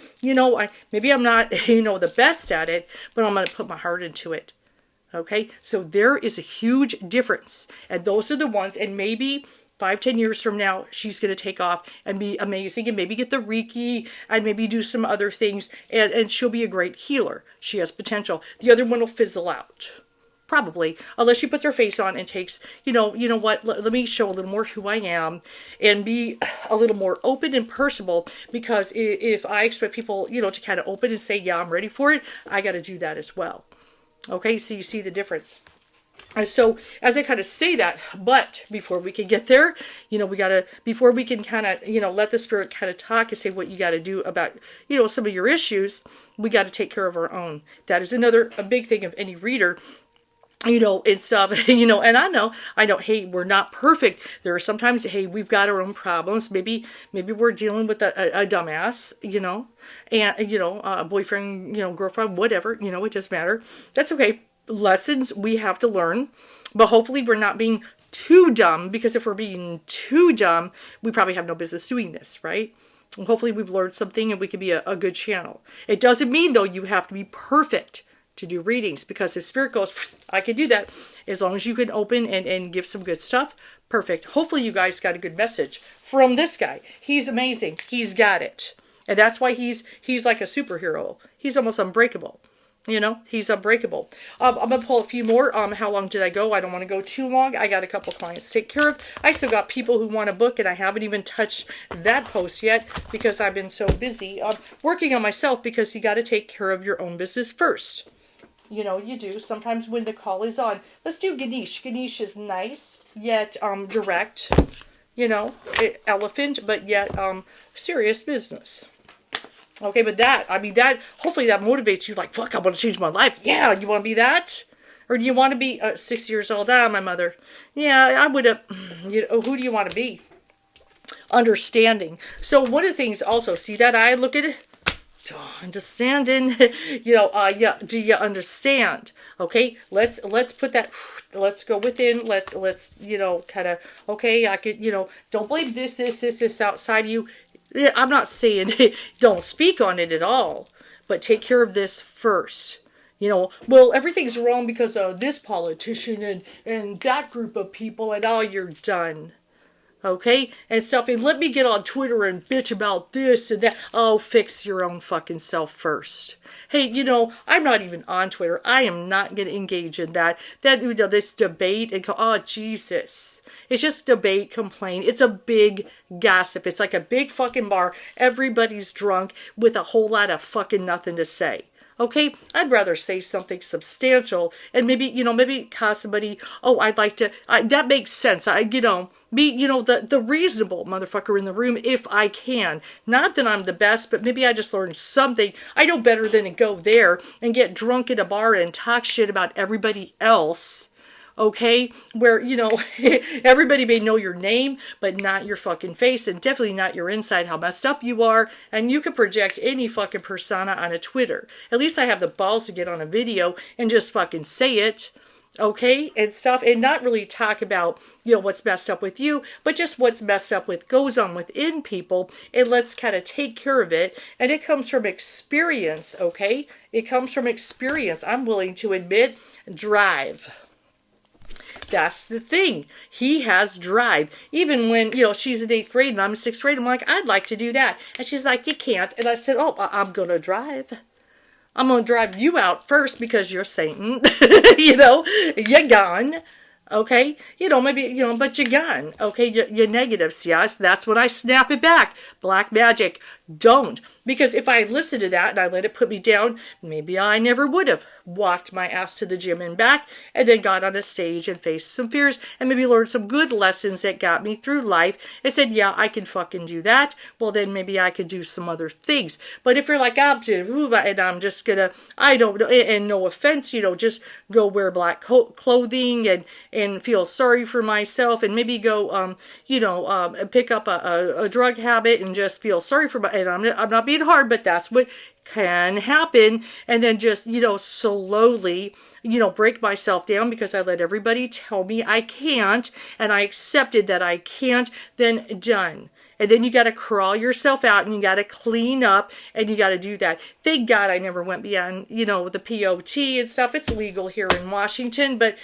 maybe I'm not, the best at it, but I'm going to put my heart into it. Okay, so there is a huge difference. And those are the ones, and maybe 5-10 years from now, she's going to take off and be amazing and maybe get the Reiki and maybe do some other things. And she'll be a great healer. She has potential. The other one will fizzle out. Probably. Unless she puts her face on and takes, what, let me show a little more who I am and be a little more open and personable. Because if I expect people, to kind of open and say, yeah, I'm ready for it, I got to do that as well. Okay, so you see the difference. And so as I kind of say that, but before we can get there, before we can kind of, let the Spirit kind of talk and say what you got to do about, some of your issues, we got to take care of our own. That is a big thing of any reader. And stuff, and I know, hey, we're not perfect. There are sometimes, hey, we've got our own problems. Maybe we're dealing with a dumbass, and, a boyfriend, girlfriend, whatever, it doesn't matter. That's okay. Lessons we have to learn, but hopefully we're not being too dumb, because if we're being too dumb, we probably have no business doing this, right? And hopefully we've learned something and we can be a good channel. It doesn't mean, though, you have to be perfect to do readings, because if Spirit goes, I can do that, as long as you can open and give some good stuff, perfect. Hopefully you guys got a good message from this guy. He's amazing. He's got it. And that's why he's like a superhero. He's almost unbreakable. He's unbreakable. I'm going to pull a few more. How long did I go? I don't want to go too long. I got a couple clients to take care of. I still got people who want to book, and I haven't even touched that post yet because I've been so busy working on myself, because you got to take care of your own business first. You do. Sometimes when the call is on, let's do Ganesh. Ganesh is nice, yet direct, elephant, but yet serious business. Okay, but that hopefully that motivates you, like, fuck, I want to change my life. Yeah, you want to be that? Or do you want to be 6 years old? My mother. Yeah, I would have, who do you want to be? Understanding. So one of the things also, see that eye, look at it. Understanding, yeah, do you understand? Okay, let's put that, let's go within, let's kind of, okay, I could, don't blame this outside of you. I'm not saying don't speak on it at all, but take care of this first. Well, everything's wrong because of this politician and that group of people, and you're done. Okay, and stuff, and let me get on Twitter and bitch about this and that. Oh, fix your own fucking self first. Hey, I'm not even on Twitter. I am not going to engage in that. This debate and oh, Jesus. It's just debate, complain. It's a big gossip. It's like a big fucking bar. Everybody's drunk with a whole lot of fucking nothing to say. Okay, I'd rather say something substantial and maybe cause somebody, oh, I'd like to, that makes sense. Be, the reasonable motherfucker in the room if I can. Not that I'm the best, but maybe I just learned something. I know better than to go there and get drunk at a bar and talk shit about everybody else. Okay, where, everybody may know your name, but not your fucking face, and definitely not your inside, how messed up you are, and you can project any fucking persona on a Twitter. At least I have the balls to get on a video and just fucking say it, okay, and stuff, and not really talk about, what's messed up with you, but just what's messed up with, goes on within people, and let's kind of take care of it, and it comes from experience, okay? It comes from experience. I'm willing to admit, drive. That's the thing. He has drive. Even when, she's in 8th grade and I'm in 6th grade, I'm like, I'd like to do that. And she's like, you can't. And I said, oh, I'm going to drive. I'm going to drive you out first because you're Satan. You're gone. Okay? Maybe, but you're gone. Okay? You're negative. See, that's when I snap it back. Black magic. don't. Because if I listened to that and I let it put me down, maybe I never would have walked my ass to the gym and back and then got on a stage and faced some fears and maybe learned some good lessons that got me through life and said, yeah, I can fucking do that. Well, then maybe I could do some other things. But if you're like, and I'm just gonna, I don't know, and no offense, just go wear black clothing and feel sorry for myself and maybe go, pick up a drug habit and just feel sorry for and I'm not being hard, but that's what can happen. And then just, slowly, break myself down because I let everybody tell me I can't and I accepted that I can't, then done. And then you got to crawl yourself out and you got to clean up and you got to do that. Thank God I never went beyond, the POT and stuff. It's legal here in Washington, but,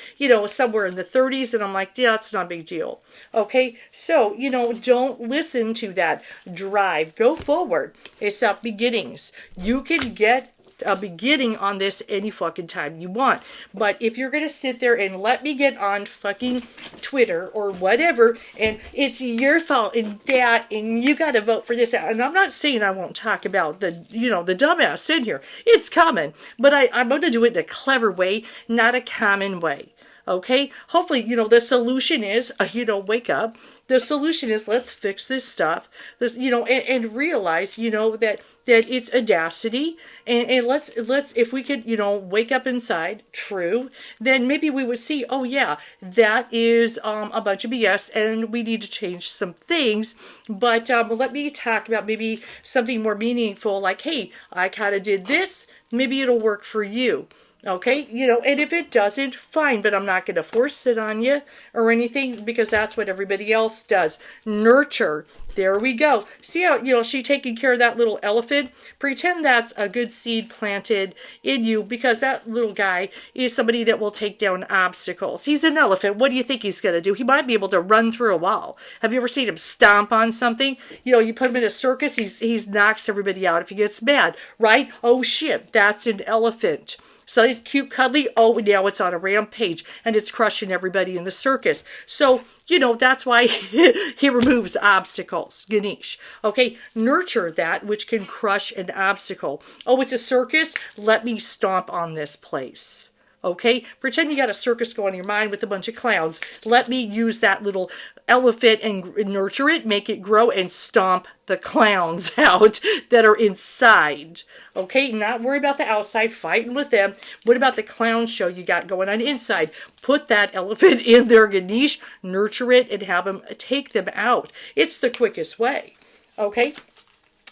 somewhere in the 30s. And I'm like, yeah, it's not a big deal. Okay. So, don't listen to that. Drive. Go forward. It's up beginnings. You can get a beginning on this any fucking time you want. But if you're going to sit there and let me get on fucking Twitter or whatever, and it's your fault and that, and you got to vote for this, and I'm not saying I won't talk about the, the dumbass in here. It's common. But I'm going to do it in a clever way, not a common way. Okay? Hopefully, the solution is, wake up. The solution is let's fix this stuff. This, and realize, that it's audacity. And let's, if we could, wake up inside, true, then maybe we would see, oh yeah, that is a bunch of BS and we need to change some things. But let me talk about maybe something more meaningful, like, hey, I kind of did this. Maybe it'll work for you. Okay, and if it doesn't, fine, but I'm not going to force it on you or anything because that's what everybody else does. Nurture. There we go. See how, she taking care of that little elephant? Pretend that's a good seed planted in you because that little guy is somebody that will take down obstacles. He's an elephant. What do you think he's going to do? He might be able to run through a wall. Have you ever seen him stomp on something? You put him in a circus, he's knocks everybody out if he gets mad, right? Oh shit, that's an elephant. So it's cute, cuddly. Oh, now it's on a rampage and it's crushing everybody in the circus. So, that's why he removes obstacles, Ganesh. Okay, nurture that which can crush an obstacle. Oh, it's a circus? Let me stomp on this place. Okay, pretend you got a circus going in your mind with a bunch of clowns. Let me use that little elephant and nurture it, make it grow, and stomp the clowns out that are inside. Okay, not worry about the outside, fighting with them. What about the clown show you got going on inside? Put that elephant in there, Ganesh, nurture it, and have them take them out. It's the quickest way. Okay?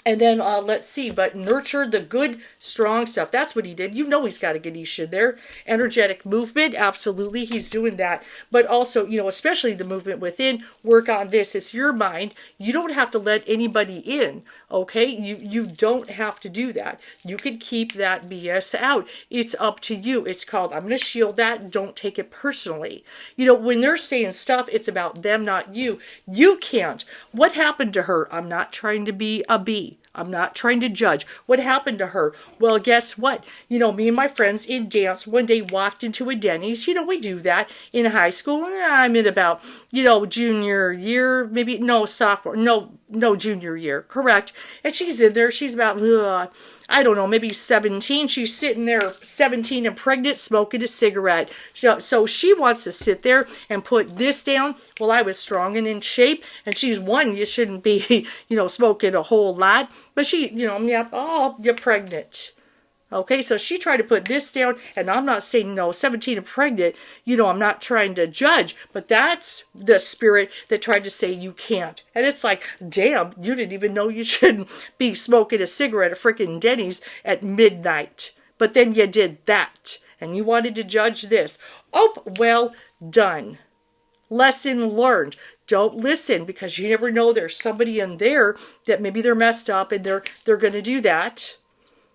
And then, let's see, but nurture the good, strong stuff. That's what he did. He's got a Ganesh in there. Energetic movement, absolutely, he's doing that. But also, especially the movement within, work on this. It's your mind. You don't have to let anybody in, okay? You don't have to do that. You can keep that BS out. It's up to you. It's called, I'm going to shield that. Don't take it personally. When they're saying stuff, it's about them, not you. You can't. What happened to her? I'm not trying to be a bee. I'm not trying to judge. What happened to her? Well, guess what? Me and my friends in dance one day walked into a Denny's. We do that in high school. I'm in about, junior year, maybe, no, sophomore, no, junior year, correct. And she's in there. She's about, I don't know, maybe 17. She's sitting there, 17 and pregnant, smoking a cigarette. So she wants to sit there and put this down. Well, I was strong and in shape. And she's one, you shouldn't be, smoking a whole lot. But she, you're pregnant. Okay, so she tried to put this down, and I'm not saying, 17 and pregnant, I'm not trying to judge, but that's the spirit that tried to say you can't. And it's like, damn, you didn't even know you shouldn't be smoking a cigarette at freaking Denny's at midnight. But then you did that, and you wanted to judge this. Oh, well done. Lesson learned. Don't listen, because you never know, there's somebody in there that maybe they're messed up and they're going to do that.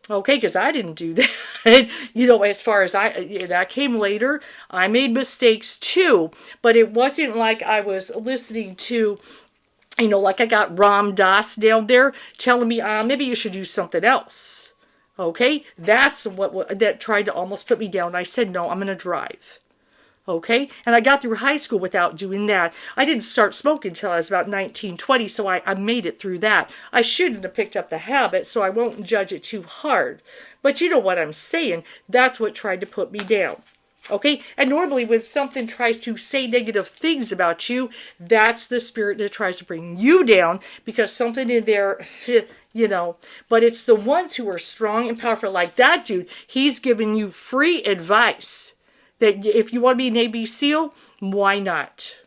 Okay, because I didn't do that. As far as that came later. I made mistakes too, but it wasn't like I was listening to, like I got Ram Dass down there telling me, maybe you should do something else. Okay, that's what that tried to almost put me down. I said, no, I'm going to drive. Okay? And I got through high school without doing that. I didn't start smoking until I was about 19, 20, so I made it through that. I shouldn't have picked up the habit, so I won't judge it too hard. But you know what I'm saying. That's what tried to put me down. Okay? And normally when something tries to say negative things about you, that's the spirit that tries to bring you down because something in there, you know. But it's the ones who are strong and powerful like that dude. He's giving you free advice that if you want to be a Navy SEAL, why not?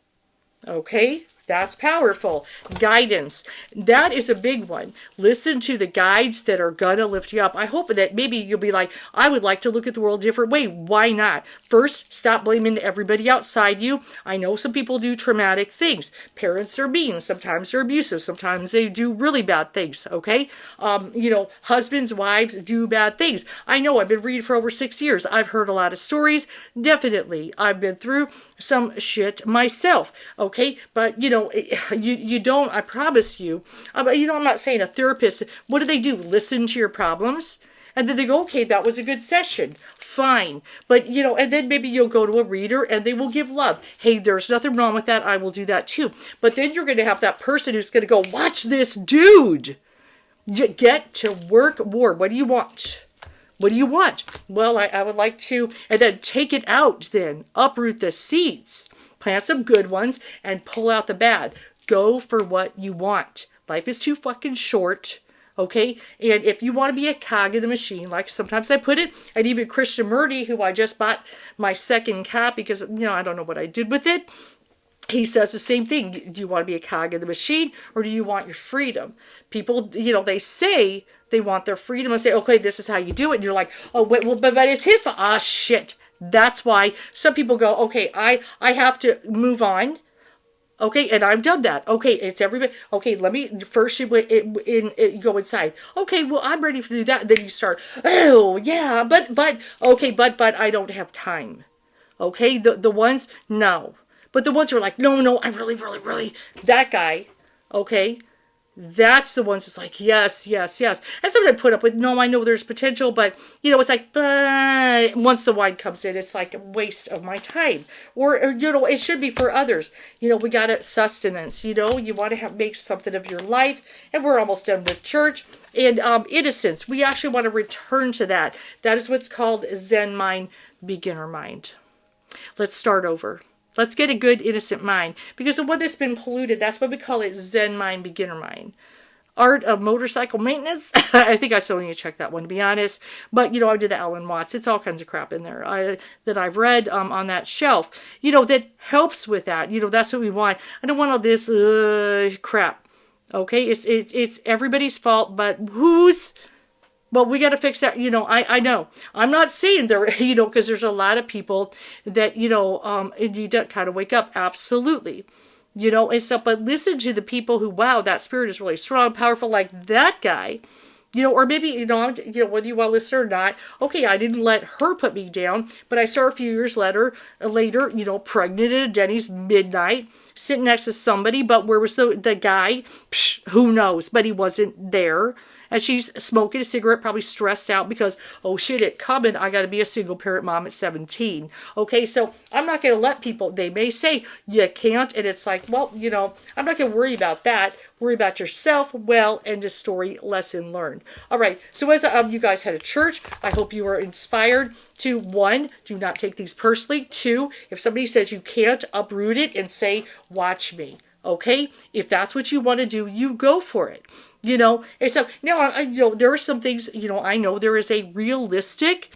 Okay? That's powerful. Guidance. That is a big one. Listen to the guides that are going to lift you up. I hope that maybe you'll be like, I would like to look at the world a different way. Why not? First, stop blaming everybody outside you. I know some people do traumatic things. Parents are mean. Sometimes they're abusive. Sometimes they do really bad things. Okay? You know, husbands, wives do bad things. I know I've been reading for over 6 years. I've heard a lot of stories. Definitely. I've been through some shit myself. Okay? But, you know, you don't, I promise you, you know, I'm not saying a therapist, what do? Listen to your problems? And then they go, okay, that was a good session. Fine. But, you know, and then maybe you'll go to a reader and they will give love. Hey, there's nothing wrong with that. I will do that too. But then you're going to have that person who's going to go, watch this dude. Get to work more. What do you want? What do you want? Well, I would like to, and then take it out then. Uproot the seeds. Plant some good ones and pull out the bad. Go for what you want. Life is too fucking short. Okay? And if you want to be a cog in the machine, like sometimes I put it, and even Krishnamurti, who I just bought my second copy because, you know, I don't know what I did with it. He says the same thing. Do you want to be a cog in the machine or do you want your freedom? People, you know, they say they want their freedom and say, okay, this is how you do it. And you're like, oh, wait, well, but it's his fault. Ah, shit. That's why some people go, okay, I have to move on. Okay, and I've done that. Okay, it's everybody. Okay, let me first you go inside. Okay, well, I'm ready to do that. And then you start, oh, yeah, but I don't have time. Okay, the ones, no. But the ones who are like, no, I really, that guy, okay, that's the ones that's like, yes. And sometimes I put up with, no, I know there's potential, but, you know, it's like, once the wine comes in, it's like a waste of my time. Or, you know, it should be for others. You know, we got it, sustenance, you know, you want to make something of your life, and we're almost done with church. And innocence, we actually want to return to that. That is what's called Zen mind, beginner mind. Let's start over. Let's get a good, innocent mind. Because the one that's been polluted, that's what we call it, Zen mind, beginner mind. Art of motorcycle maintenance. I think I still need to check that one, to be honest. But, you know, I did the Alan Watts. It's all kinds of crap in there that I've read on that shelf. You know, that helps with that. You know, that's what we want. I don't want all this crap. Okay? It's everybody's fault, but whose... Well, we got to fix that. You know, I know. I'm not saying there, you know, because there's a lot of people that, you know, you do kind of wake up. Absolutely. You know, and stuff. But listen to the people who, wow, that spirit is really strong, powerful, like that guy. You know, or maybe, you know, whether you want to listen or not. Okay, I didn't let her put me down, but I saw a few years later, you know, pregnant at a Denny's midnight, sitting next to somebody, but where was the guy? Psh, who knows? But he wasn't there. And she's smoking a cigarette, probably stressed out because, oh shit, it coming. I got to be a single parent mom at 17. Okay, so I'm not going to let people, they may say you can't. And it's like, well, you know, I'm not going to worry about that. Worry about yourself. Well, end of story, lesson learned. All right, so as you guys had a church, I hope you were inspired to, 1, do not take these personally. 2, if somebody says you can't, uproot it and say, watch me. Okay, if that's what you want to do, you go for it. You know, and so now, you know, there are some things, you know, I know there is a realistic,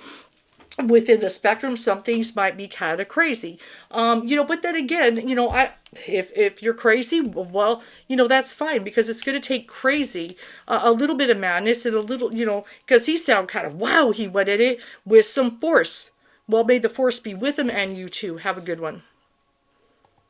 within the spectrum, some things might be kind of crazy. You know, but then again, you know, if you're crazy, well, you know, that's fine because it's going to take crazy, a little bit of madness and a little, you know, because he sounded kind of, wow, he went at it with some force. Well, may the force be with him and you too. Have a good one.